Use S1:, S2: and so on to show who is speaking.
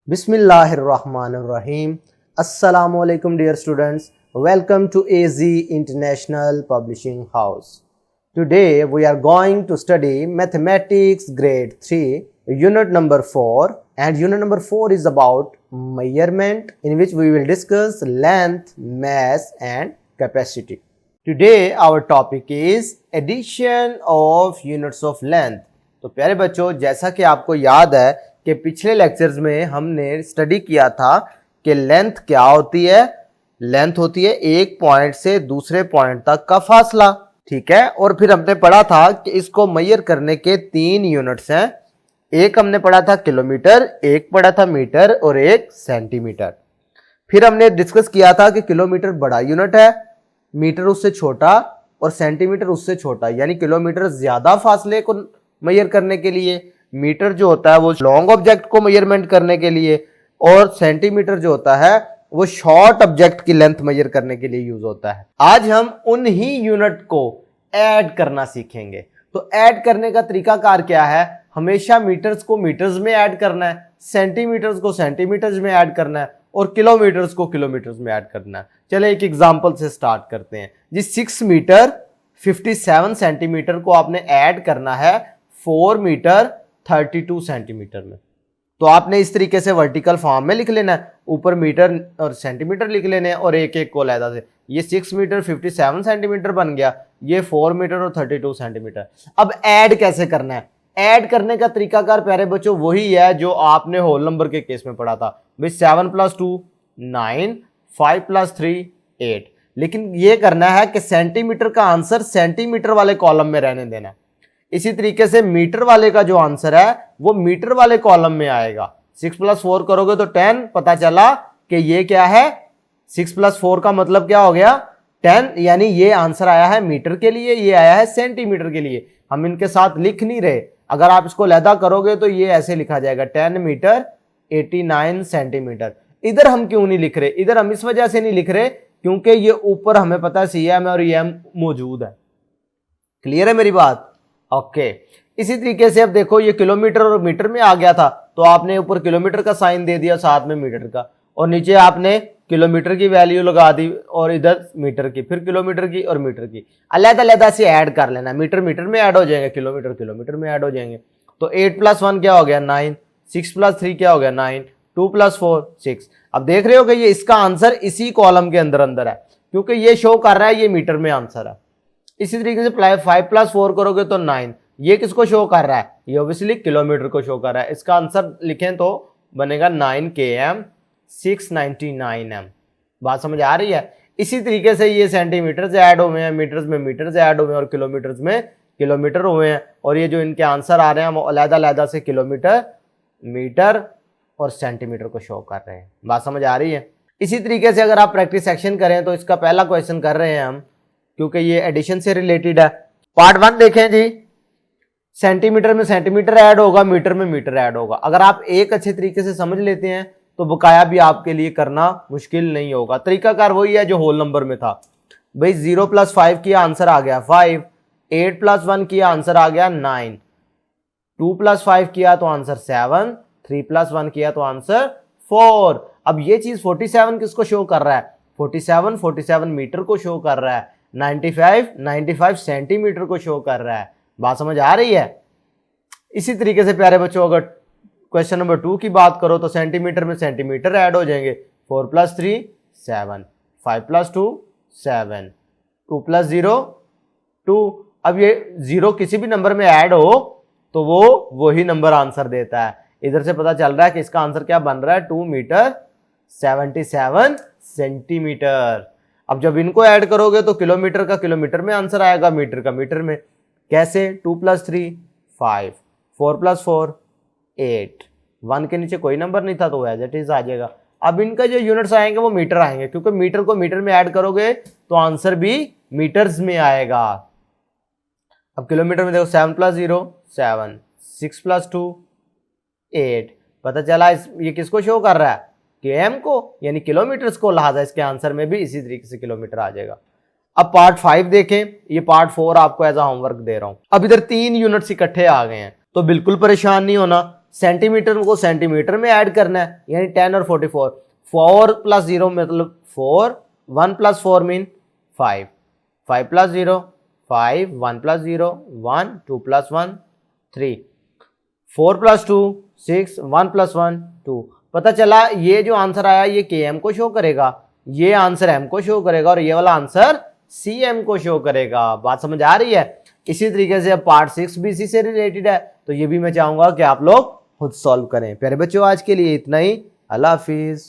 S1: Bismillahirrahmanirrahim. Assalamu alaikum dear students. Welcome to AZ International Publishing House. Today we are going to study Mathematics Grade 3 Unit number 4, and Unit number 4 is about measurement, in which we will discuss length, mass and capacity. Today our topic is addition of units of length. तो प्यारे बच्चों, जैसा कि आपको याद है कि पिछले लेक्चर्स में हमने स्टडी किया था कि लेंथ क्या होती है। लेंथ होती है एक पॉइंट से दूसरे पॉइंट तक का फासला, ठीक है। और फिर हमने पढ़ा था कि इसको मेजर करने के 3 यूनिट्स हैं। एक हमने पढ़ा था किलोमीटर, एक पढ़ा था मीटर और एक सेंटीमीटर। फिर हमने डिस्कस किया था कि किलोमीटर बड़ा यूनिट है, मीटर उससे छोटा और सेंटीमीटर उससे छोटा, यानी किलोमीटर ज्यादा फासले को मेजर करने के लिए, मीटर जो होता है वो लॉन्ग ऑब्जेक्ट को मेजरमेंट करने के लिए, और सेंटीमीटर जो होता है वो शॉर्ट ऑब्जेक्ट की लेंथ मेजर करने के लिए यूज होता है। आज हम उन ही यूनिट को ऐड करना सीखेंगे। तो ऐड करने का तरीकाकार क्या है? हमेशा मीटर्स को मीटर्स में ऐड करना है, सेंटीमीटर्स को सेंटीमीटर्स में ऐड करना है और किलोमीटर्स को किलोमीटर्स में ऐड करना है। चले एक एग्जांपल से स्टार्ट करते हैं जी। 6 मीटर 57 सेंटीमीटर को आपने ऐड करना है 4 मीटर 32 सेंटीमीटर में। तो आपने इस तरीके से वर्टिकल फॉर्म में लिख लेना है, ऊपर मीटर और सेंटीमीटर लिख लेने हैं और एक एक को अलग से। ये 6 मीटर 57 सेंटीमीटर बन गया, ये 4 मीटर और 32 सेंटीमीटर। अब ऐड कैसे करना है? ऐड करने का तरीकाकार प्यारे बच्चों वही है जो आपने होल नंबर के केस में पढ़ा था भाई। 7 + 2 9, 5 + 3 8। लेकिन ये करना है कि सेंटीमीटर का आंसर सेंटीमीटर वाले कॉलम में रहने देना है। इसी तरीके से मीटर वाले का जो आंसर है वो मीटर वाले कॉलम में आएगा। 6 + 4 करोगे तो 10, पता चला कि ये क्या है, 6 + 4 का मतलब क्या हो गया 10, यानी ये आंसर आया है मीटर के लिए, ये आया है सेंटीमीटर के लिए। हम इनके साथ लिख नहीं रहे, अगर आप इसको लैदा करोगे तो ये ऐसे लिखा जाएगा 10 मीटर 89 सेंटीमीटर। इधर हम क्यों नहीं लिख रहे? इधर हम इस वजह से नहीं लिख रहे क्योंकि ये ऊपर हमें पता है CM और EM मौजूद है। क्लियर है मेरी बात? ओके। इसी तरीके से अब देखो ये किलोमीटर और मीटर में आ गया था, तो आपने ऊपर किलोमीटर का साइन दे दिया, साथ में मीटर का, और नीचे आपने किलोमीटर की वैल्यू लगा दी और इधर मीटर की, फिर किलोमीटर की और मीटर की अलग-अलग से ऐड कर लेना। मीटर मीटर में ऐड हो जाएंगे, किलोमीटर किलोमीटर में ऐड हो जाएंगे। तो 8 + 1 क्या हो गया 9, 6 + 3 क्या हो गया 9, 2 + 4 6। अब देख रहे हो कि ये इसका आंसर इसी कॉलम के अंदर अंदर है, क्योंकि ये शो कर रहा है ये मीटर में आंसर है। इसी तरीके से 5 + 4 करोगे तो 9, ये किसको शो कर रहा है? ये ऑब्वियसली किलोमीटर को शो कर रहा है। इसका आंसर लिखें तो बनेगा 9 km 699 m। बात समझ आ रही है? इसी तरीके से ये सेंटीमीटर ऐड हुए हैं, मीटर्स में मीटर्स ऐड हुए हैं और किलोमीटर्स में किलोमीटर हुए हैं। और ये जो इनके आंसर आ रहे हैं वो अलग-अलग से किलोमीटर, मीटर और सेंटीमीटर को शो कर रहे हैं। बात समझ आ रही है? इसी तरीके से अगर आप प्रैक्टिस सेक्शन करें तो इसका पहला क्वेश्चन कर रहे हैं हम, क्योंकि ये एडिशन से रिलेटेड है। पार्ट 1 देखें जी। सेंटीमीटर में सेंटीमीटर ऐड होगा, मीटर में मीटर ऐड होगा। अगर आप एक अच्छे तरीके से समझ लेते हैं तो बकाया भी आपके लिए करना मुश्किल नहीं होगा। तरीकाकार वही है जो होल नंबर में था भाई। 0 + 5 किया आंसर आ गया 5, 8 + 1 किया आंसर आ गया 9, 2 + 5 किया तो आंसर 7, 3 + 1 किया तो आंसर 4। अब ये चीज 47 किसको शो कर रहा है? 47 मीटर को शो कर रहा है। 95 सेंटीमीटर को शो कर रहा है। बात समझ आ रही है? इसी तरीके से प्यारे बच्चों अगर क्वेश्चन नंबर 2 की बात करो तो सेंटीमीटर में सेंटीमीटर ऐड हो जाएंगे। 4 + 3 7, 5 + 2 7, 2 + 0 2। अब ये 0 किसी भी नंबर में ऐड हो तो वो वही नंबर आंसर देता है। इधर से पता चल रहा है कि इसका आंसर क्या बन रहा है 2 मीटर 77 सेंटीमीटर। अब जब इनको ऐड करोगे तो किलोमीटर का किलोमीटर में आंसर आएगा, मीटर का मीटर में। कैसे? 2 + 3 5, 4 + 4 8, 1 के नीचे कोई नंबर नहीं था तो एज इट इज आ जाएगा। अब इनका जो यूनिट्स आएंगे वो मीटर आएंगे, क्योंकि मीटर को मीटर में ऐड करोगे तो आंसर भी मीटर्स में आएगा। अब किलोमीटर में देखो 7 + 0 7, 6 + 2 8। पता चला ये किसको शो कर रहा है? km को, यानी किलोमीटर्स को। लिहाजा इसके आंसर में भी इसी तरीके से किलोमीटर आ जाएगा। अब पार्ट 5 देखें। ये पार्ट 4 आपको एज अ होमवर्क दे रहा हूं। अब इधर 3 यूनिट्स इकट्ठे आ गए हैं, तो बिल्कुल परेशान नहीं होना। सेंटीमीटर को सेंटीमीटर में ऐड करना है, यानी 10 और 44। 4 प्लस 0 मतलब 4, 1 plus 4 mean 5, 5 plus 0 5, 1 plus 0 1, 2 plus 1 3, 4 plus 2 6, 1 plus 1 2। पता चला ये जो आंसर आया ये के एम को शो करेगा, ये आंसर एम को शो करेगा और ये वाला आंसर सी एम को शो करेगा। बात समझ आ रही है? इसी तरीके से अब पार्ट 6 भी इसी से रिलेटेड है, तो ये भी मैं चाहूंगा कि आप लोग खुद सॉल्व करें। प्यारे बच्चों आज के लिए इतना ही। अल्लाह हाफिज।